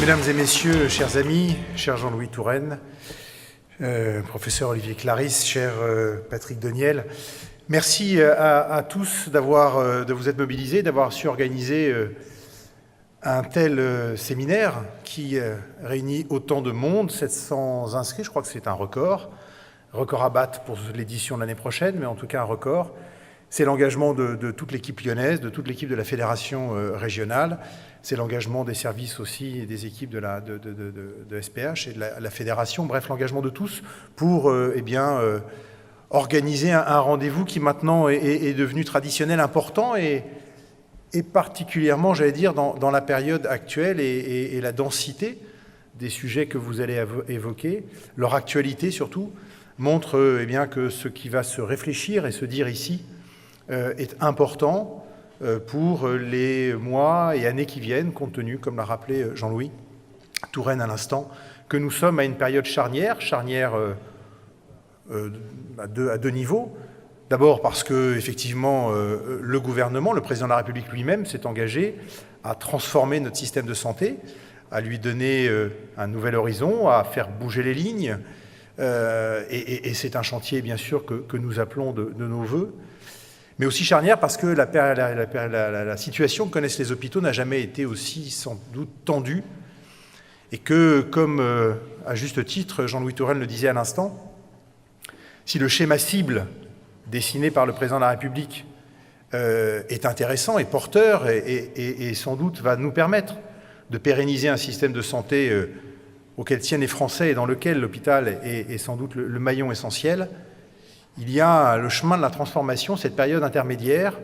Mesdames et messieurs, chers amis, cher Jean-Louis Touraine, professeur Olivier Clarisse, cher Patrick Deniel, merci à tous de vous être mobilisés, d'avoir su organiser un tel séminaire qui réunit autant de monde, 700 inscrits, je crois que c'est un record à battre pour l'édition de l'année prochaine, mais en tout cas un record. C'est l'engagement de toute l'équipe lyonnaise, de toute l'équipe de la fédération régionale. C'est l'engagement des services aussi et des équipes de SPH et de la fédération. Bref, l'engagement de tous pour organiser un rendez-vous qui maintenant est devenu traditionnel, important et particulièrement, j'allais dire, dans la période actuelle et la densité des sujets que vous allez évoquer, leur actualité surtout, montre que ce qui va se réfléchir et se dire ici est important pour les mois et années qui viennent, compte tenu, comme l'a rappelé Jean-Louis Touraine à l'instant, que nous sommes à une période charnière à deux niveaux. D'abord parce que, effectivement, le gouvernement, le président de la République lui-même s'est engagé à transformer notre système de santé, à lui donner un nouvel horizon, à faire bouger les lignes. Et c'est un chantier, bien sûr, que nous appelons de nos voeux. Mais aussi charnière parce que la situation que connaissent les hôpitaux n'a jamais été aussi, sans doute, tendue. Et que, comme à juste titre, Jean-Louis Touraine le disait à l'instant, si le schéma cible dessiné par le président de la République est intéressant et porteur et sans doute va nous permettre de pérenniser un système de santé auquel tiennent les Français et dans lequel l'hôpital est sans doute le maillon essentiel, il y a le chemin de la transformation, cette période intermédiaire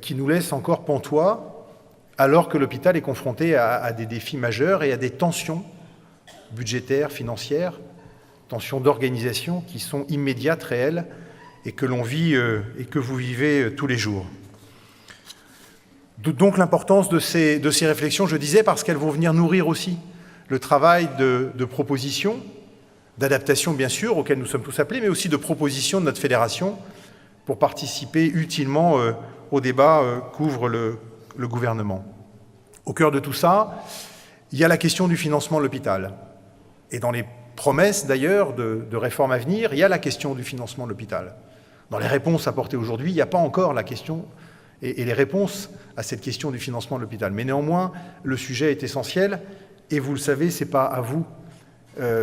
qui nous laisse encore pantois alors que l'hôpital est confronté à des défis majeurs et à des tensions budgétaires, financières, tensions d'organisation qui sont immédiates, réelles et que l'on vit et que vous vivez tous les jours. Donc l'importance de ces réflexions, je disais, parce qu'elles vont venir nourrir aussi le travail de proposition, d'adaptation bien sûr, auquel nous sommes tous appelés, mais aussi de proposition de notre fédération pour participer utilement au débat qu'ouvre le gouvernement. Au cœur de tout ça, il y a la question du financement de l'hôpital. Et dans les promesses d'ailleurs de réformes à venir, il y a la question du financement de l'hôpital. Dans les réponses apportées aujourd'hui, il n'y a pas encore la question et les réponses à cette question du financement de l'hôpital. Mais néanmoins, le sujet est essentiel et vous le savez, ce n'est pas à vous,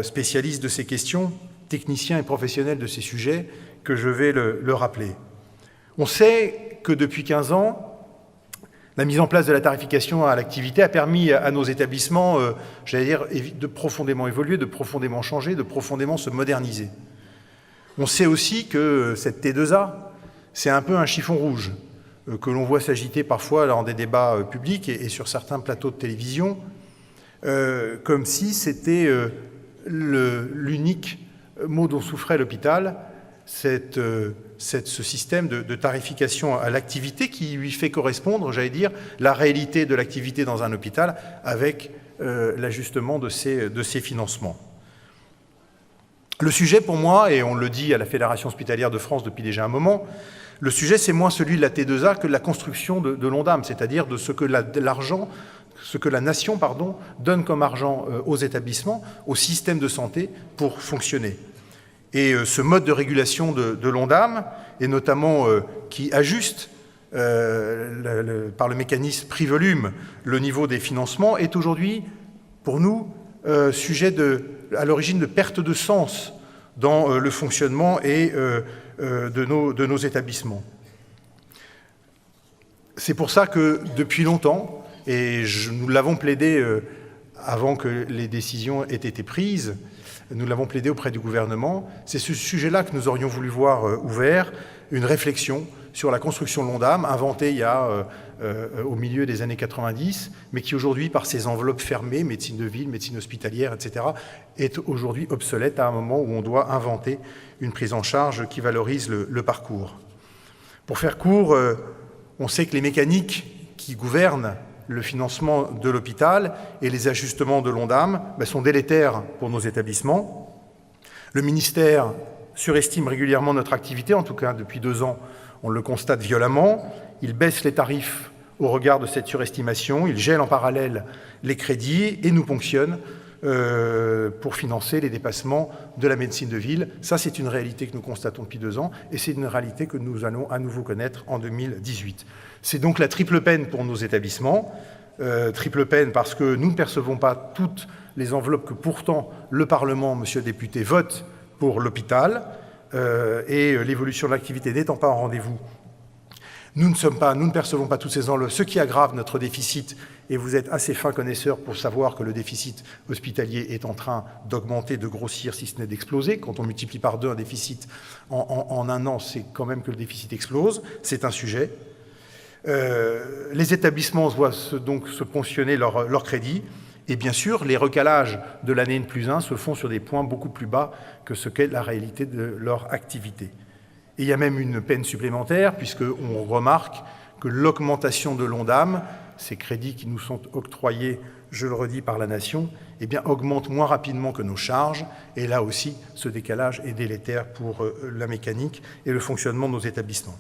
spécialistes de ces questions, techniciens et professionnels de ces sujets, que je vais le rappeler. On sait que depuis 15 ans, la mise en place de la tarification à l'activité a permis à nos établissements, j'allais dire, de profondément évoluer, de profondément changer, de profondément se moderniser. On sait aussi que cette T2A, c'est un peu un chiffon rouge que l'on voit s'agiter parfois dans des débats publics et sur certains plateaux de télévision, comme si c'était l'unique mot dont souffrait l'hôpital, ce système de tarification à l'activité qui lui fait correspondre, j'allais dire, la réalité de l'activité dans un hôpital avec l'ajustement de ses financements. Le sujet pour moi, et on le dit à la Fédération hospitalière de France depuis déjà un moment, le sujet c'est moins celui de la T2A que de la construction de l'ONDAM, c'est-à-dire de ce que la nation donne comme argent aux établissements, au système de santé pour fonctionner. Et ce mode de régulation de l'ONDAM, et notamment qui ajuste par le mécanisme prix-volume le niveau des financements, est aujourd'hui, pour nous, sujet à l'origine de perte de sens dans le fonctionnement et de nos établissements. C'est pour ça que depuis longtemps, et nous l'avons plaidé avant que les décisions aient été prises, nous l'avons plaidé auprès du gouvernement, c'est ce sujet-là que nous aurions voulu voir ouvert, une réflexion sur la construction de l'ONDAM, inventée il y a au milieu des années 90, mais qui aujourd'hui, par ses enveloppes fermées, médecine de ville, médecine hospitalière, etc., est aujourd'hui obsolète à un moment où on doit inventer une prise en charge qui valorise le parcours. Pour faire court, on sait que les mécaniques qui gouvernent le financement de l'hôpital et les ajustements de l'ONDAM sont délétères pour nos établissements. Le ministère surestime régulièrement notre activité, en tout cas depuis 2 ans, on le constate violemment. Il baisse les tarifs au regard de cette surestimation. Il gèle en parallèle les crédits et nous ponctionne pour financer les dépassements de la médecine de ville. Ça, c'est une réalité que nous constatons depuis 2 ans et c'est une réalité que nous allons à nouveau connaître en 2018. C'est donc la triple peine pour nos établissements. Triple peine parce que nous ne percevons pas toutes les enveloppes que pourtant le Parlement, monsieur le député, vote pour l'hôpital et l'évolution de l'activité n'étant pas en rendez-vous. Nous ne percevons pas toutes ces enveloppes, ce qui aggrave notre déficit, et vous êtes assez fin connaisseur pour savoir que le déficit hospitalier est en train d'augmenter, de grossir, si ce n'est d'exploser. Quand on multiplie par 2 un déficit en 1 an, c'est quand même que le déficit explose. C'est un sujet. Les établissements doivent donc se ponctionner leur crédit, et bien sûr, les recalages de l'année N+1 se font sur des points beaucoup plus bas que ce qu'est la réalité de leur activité. Et il y a même une peine supplémentaire, puisqu'on remarque que l'augmentation de l'ONDAM, ces crédits qui nous sont octroyés, je le redis, par la Nation, eh bien, augmente moins rapidement que nos charges. Et là aussi, ce décalage est délétère pour la mécanique et le fonctionnement de nos établissements.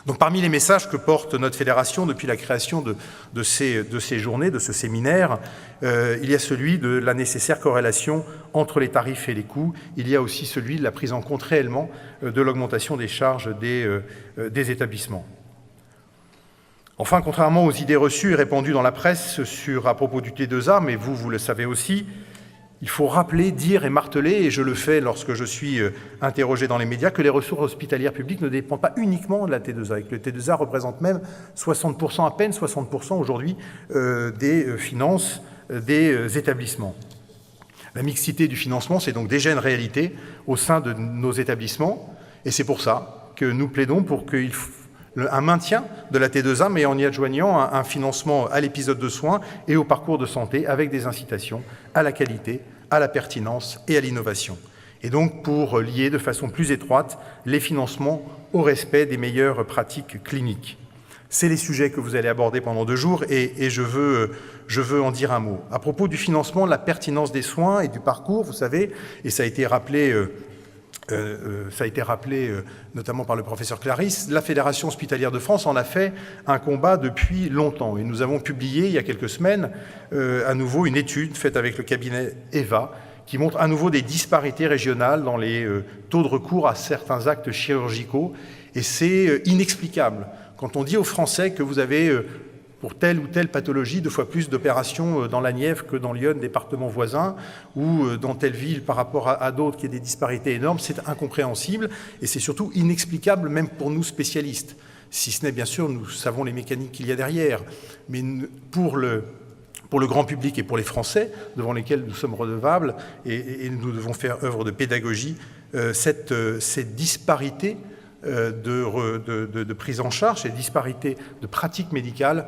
Donc, parmi les messages que porte notre fédération depuis la création de ces journées, de ce séminaire, il y a celui de la nécessaire corrélation entre les tarifs et les coûts. Il y a aussi celui de la prise en compte réellement de l'augmentation des charges des établissements. Enfin, contrairement aux idées reçues et répandues dans la presse à propos du T2A, mais vous le savez aussi, il faut rappeler, dire et marteler, et je le fais lorsque je suis interrogé dans les médias, que les ressources hospitalières publiques ne dépendent pas uniquement de la T2A, et que le T2A représente même 60%, à peine 60% aujourd'hui, des finances des établissements. La mixité du financement, c'est donc déjà une réalité au sein de nos établissements, et c'est pour ça que nous plaidons pour un maintien de la T2A, mais en y adjoignant un financement à l'épisode de soins et au parcours de santé avec des incitations à la qualité, à la pertinence et à l'innovation. Et donc pour lier de façon plus étroite les financements au respect des meilleures pratiques cliniques. C'est les sujets que vous allez aborder pendant 2 jours et je veux en dire un mot. À propos du financement, de la pertinence des soins et du parcours, vous savez, et ça a été rappelé notamment par le professeur Clarisse, la Fédération hospitalière de France en a fait un combat depuis longtemps. Et nous avons publié il y a quelques semaines à nouveau une étude faite avec le cabinet EVA qui montre à nouveau des disparités régionales dans les taux de recours à certains actes chirurgicaux. Et c'est inexplicable. Quand on dit aux Français que vous avez pour telle ou telle pathologie 2 fois plus d'opérations dans la Nièvre que dans Lyon, département voisin, ou dans telle ville par rapport à d'autres, qu'il y ait des disparités énormes, c'est incompréhensible et c'est surtout inexplicable même pour nous spécialistes. Si ce n'est bien sûr, nous savons les mécaniques qu'il y a derrière, mais pour le grand public et pour les Français, devant lesquels nous sommes redevables, et nous devons faire œuvre de pédagogie, cette disparité de prise en charge, ces disparités de pratiques médicales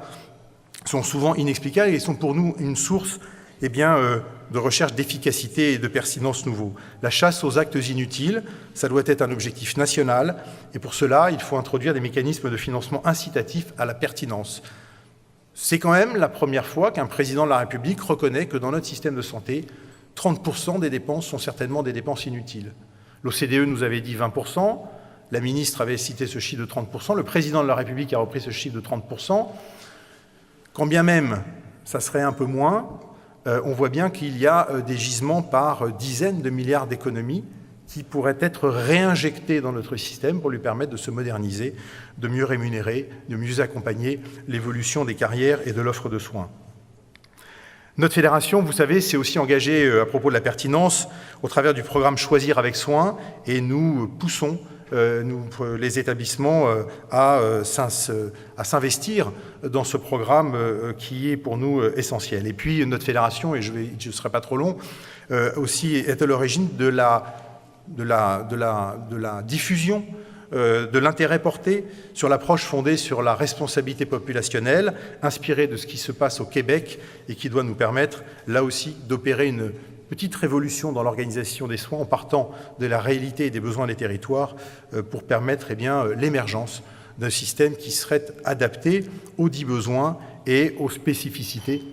sont souvent inexplicables et sont pour nous une source de recherche d'efficacité et de pertinence nouveau. La chasse aux actes inutiles, ça doit être un objectif national et pour cela, il faut introduire des mécanismes de financement incitatifs à la pertinence. C'est quand même la première fois qu'un président de la République reconnaît que dans notre système de santé, 30% des dépenses sont certainement des dépenses inutiles. L'OCDE nous avait dit 20%, la ministre avait cité ce chiffre de 30%, le président de la République a repris ce chiffre de 30%. Quand bien même ça serait un peu moins, on voit bien qu'il y a des gisements par dizaines de milliards d'économies qui pourraient être réinjectés dans notre système pour lui permettre de se moderniser, de mieux rémunérer, de mieux accompagner l'évolution des carrières et de l'offre de soins. Notre fédération, vous savez, s'est aussi engagée à propos de la pertinence au travers du programme Choisir avec soin et nous poussons les établissements à s'investir dans ce programme qui est pour nous essentiel. Et puis notre fédération, et je ne serai pas trop long, aussi est à l'origine de la diffusion de l'intérêt porté sur l'approche fondée sur la responsabilité populationnelle, inspirée de ce qui se passe au Québec et qui doit nous permettre, là aussi, d'opérer une petite révolution dans l'organisation des soins en partant de la réalité et des besoins des territoires pour permettre l'émergence d'un système qui serait adapté aux dits besoins et aux spécificités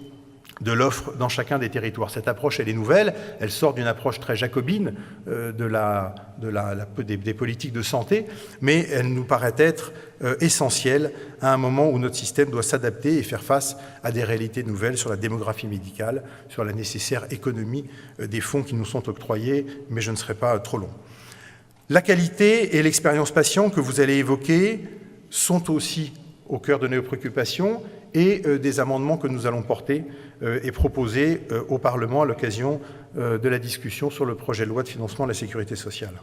de l'offre dans chacun des territoires. Cette approche, elle est nouvelle, elle sort d'une approche très jacobine des politiques de santé, mais elle nous paraît être essentielle à un moment où notre système doit s'adapter et faire face à des réalités nouvelles sur la démographie médicale, sur la nécessaire économie des fonds qui nous sont octroyés, mais je ne serai pas trop long. La qualité et l'expérience patient que vous allez évoquer sont aussi au cœur de nos préoccupations et des amendements que nous allons porter et proposer au Parlement à l'occasion de la discussion sur le projet de loi de financement de la sécurité sociale.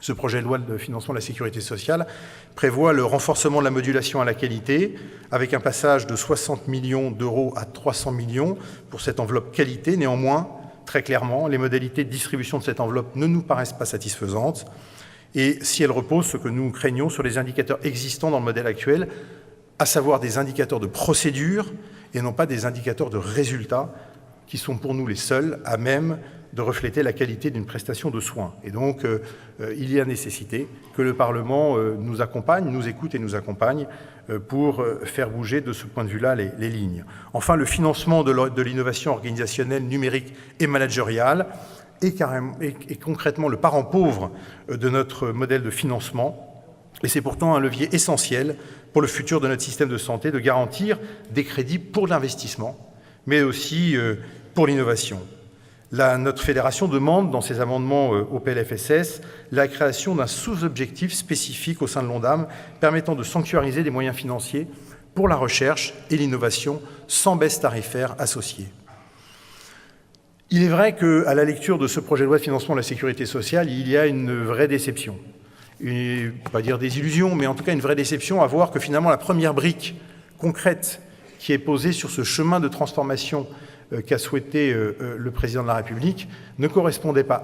Ce projet de loi de financement de la sécurité sociale prévoit le renforcement de la modulation à la qualité avec un passage de 60 millions d'euros à 300 millions pour cette enveloppe qualité. Néanmoins, très clairement, les modalités de distribution de cette enveloppe ne nous paraissent pas satisfaisantes et si elles reposent, ce que nous craignons, sur les indicateurs existants dans le modèle actuel, à savoir des indicateurs de procédure et non pas des indicateurs de résultats qui sont pour nous les seuls à même de refléter la qualité d'une prestation de soins. Et donc, il y a nécessité que le Parlement nous accompagne, nous écoute et nous accompagne pour faire bouger de ce point de vue-là les lignes. Enfin, le financement de l'innovation organisationnelle, numérique et managériale est concrètement le parent pauvre de notre modèle de financement. Et c'est pourtant un levier essentiel pour le futur de notre système de santé de garantir des crédits pour l'investissement, mais aussi pour l'innovation. Notre fédération demande, dans ses amendements au PLFSS, la création d'un sous-objectif spécifique au sein de l'ONDAM permettant de sanctuariser des moyens financiers pour la recherche et l'innovation sans baisse tarifaire associée. Il est vrai qu'à la lecture de ce projet de loi de financement de la sécurité sociale, il y a une vraie déception. Pas dire des illusions, mais en tout cas une vraie déception à voir que finalement la première brique concrète qui est posée sur ce chemin de transformation qu'a souhaité le président de la République ne correspondait pas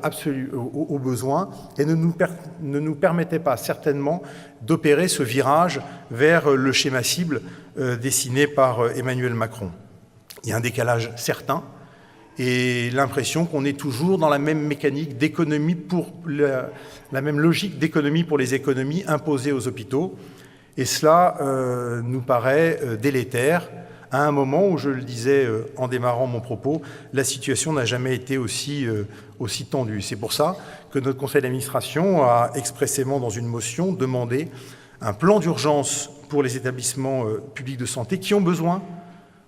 aux besoins et ne nous permettait pas certainement d'opérer ce virage vers le schéma cible dessiné par Emmanuel Macron. Il y a un décalage certain et l'impression qu'on est toujours dans la même mécanique d'économie la même logique d'économie pour les économies imposées aux hôpitaux. Et cela nous paraît délétère à un moment où, je le disais en démarrant mon propos, la situation n'a jamais été aussi tendue. C'est pour ça que notre conseil d'administration a expressément, dans une motion, demandé un plan d'urgence pour les établissements publics de santé qui ont besoin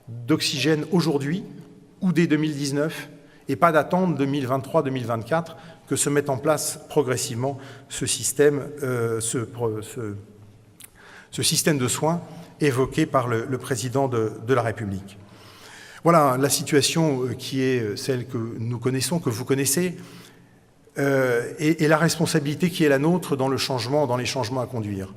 d'oxygène aujourd'hui ou dès 2019 et pas d'attendre 2023-2024 que se mette en place progressivement ce système de soins évoqué par le président de la République. Voilà la situation qui est celle que nous connaissons, que vous connaissez, et la responsabilité qui est la nôtre dans les changements à conduire.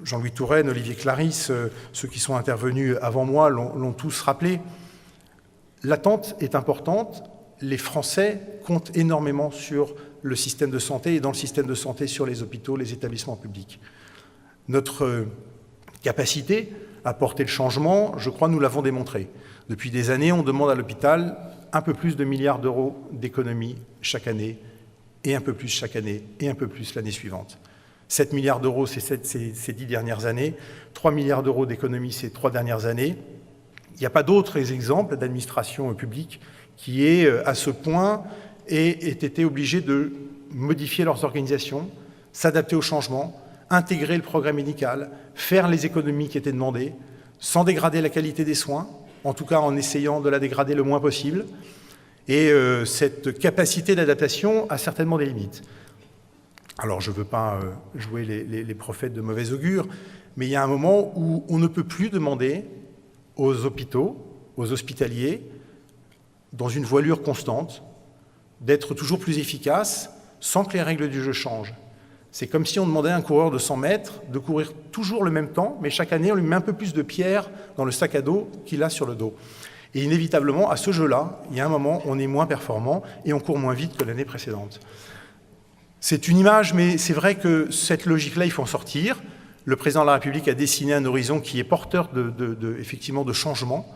Jean-Louis Touraine, Olivier Clarisse, ceux qui sont intervenus avant moi l'ont tous rappelé. L'attente est importante. Les Français comptent énormément sur le système de santé et dans le système de santé sur les hôpitaux, les établissements publics. Notre capacité à porter le changement, je crois, nous l'avons démontré. Depuis des années, on demande à l'hôpital un peu plus de milliards d'euros d'économies chaque année, et un peu plus chaque année, et un peu plus l'année suivante. 7 milliards d'euros ces 10 dernières années, 3 milliards d'euros d'économies ces 3 dernières années. Il n'y a pas d'autres exemples d'administration publique qui aient, à ce point, aient été obligés de modifier leurs organisations, s'adapter aux changements, intégrer le progrès médical, faire les économies qui étaient demandées, sans dégrader la qualité des soins, en tout cas en essayant de la dégrader le moins possible. Et cette capacité d'adaptation a certainement des limites. Alors, je ne veux pas jouer les prophètes de mauvais augure, mais il y a un moment où on ne peut plus demander aux hôpitaux, aux hospitaliers, dans une voilure constante, d'être toujours plus efficaces sans que les règles du jeu changent. C'est comme si on demandait à un coureur de 100 mètres de courir toujours le même temps, mais chaque année, on lui met un peu plus de pierres dans le sac à dos qu'il a sur le dos. Et inévitablement, à ce jeu-là, il y a un moment, on est moins performant et on court moins vite que l'année précédente. C'est une image, mais c'est vrai que cette logique-là, il faut en sortir. Le président de la République a dessiné un horizon qui est porteur effectivement de changement.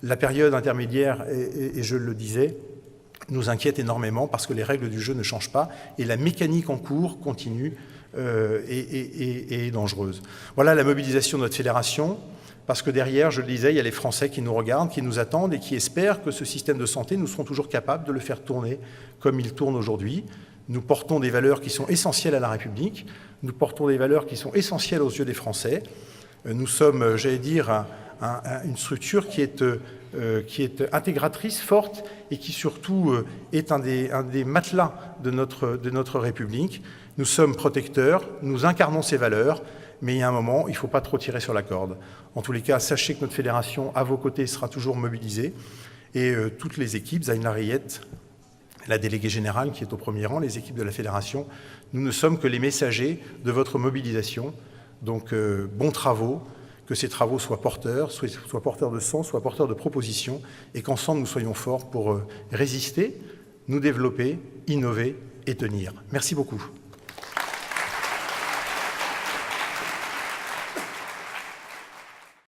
La période intermédiaire, et je le disais, nous inquiète énormément parce que les règles du jeu ne changent pas et la mécanique en cours continue et est dangereuse. Voilà la mobilisation de notre fédération. parce que derrière, je le disais, il y a les Français qui nous regardent, qui nous attendent et qui espèrent que ce système de santé, nous serons toujours capables de le faire tourner comme il tourne aujourd'hui. Nous portons des valeurs qui sont essentielles à la République, nous portons des valeurs qui sont essentielles aux yeux des Français. Nous sommes, j'allais dire, une structure qui est intégratrice, forte, et qui surtout est un des matelas de notre République. Nous sommes protecteurs, nous incarnons ces valeurs, mais il y a un moment, il ne faut pas trop tirer sur la corde. En tous les cas, sachez que notre fédération, à vos côtés, sera toujours mobilisée, et toutes les équipes, Zaïne Larriette, la déléguée générale qui est au premier rang, les équipes de la fédération, nous ne sommes que les messagers de votre mobilisation. Donc, bons travaux, que ces travaux soient porteurs de sens, soient porteurs de propositions, et qu'ensemble nous soyons forts pour résister, nous développer, innover et tenir. Merci beaucoup.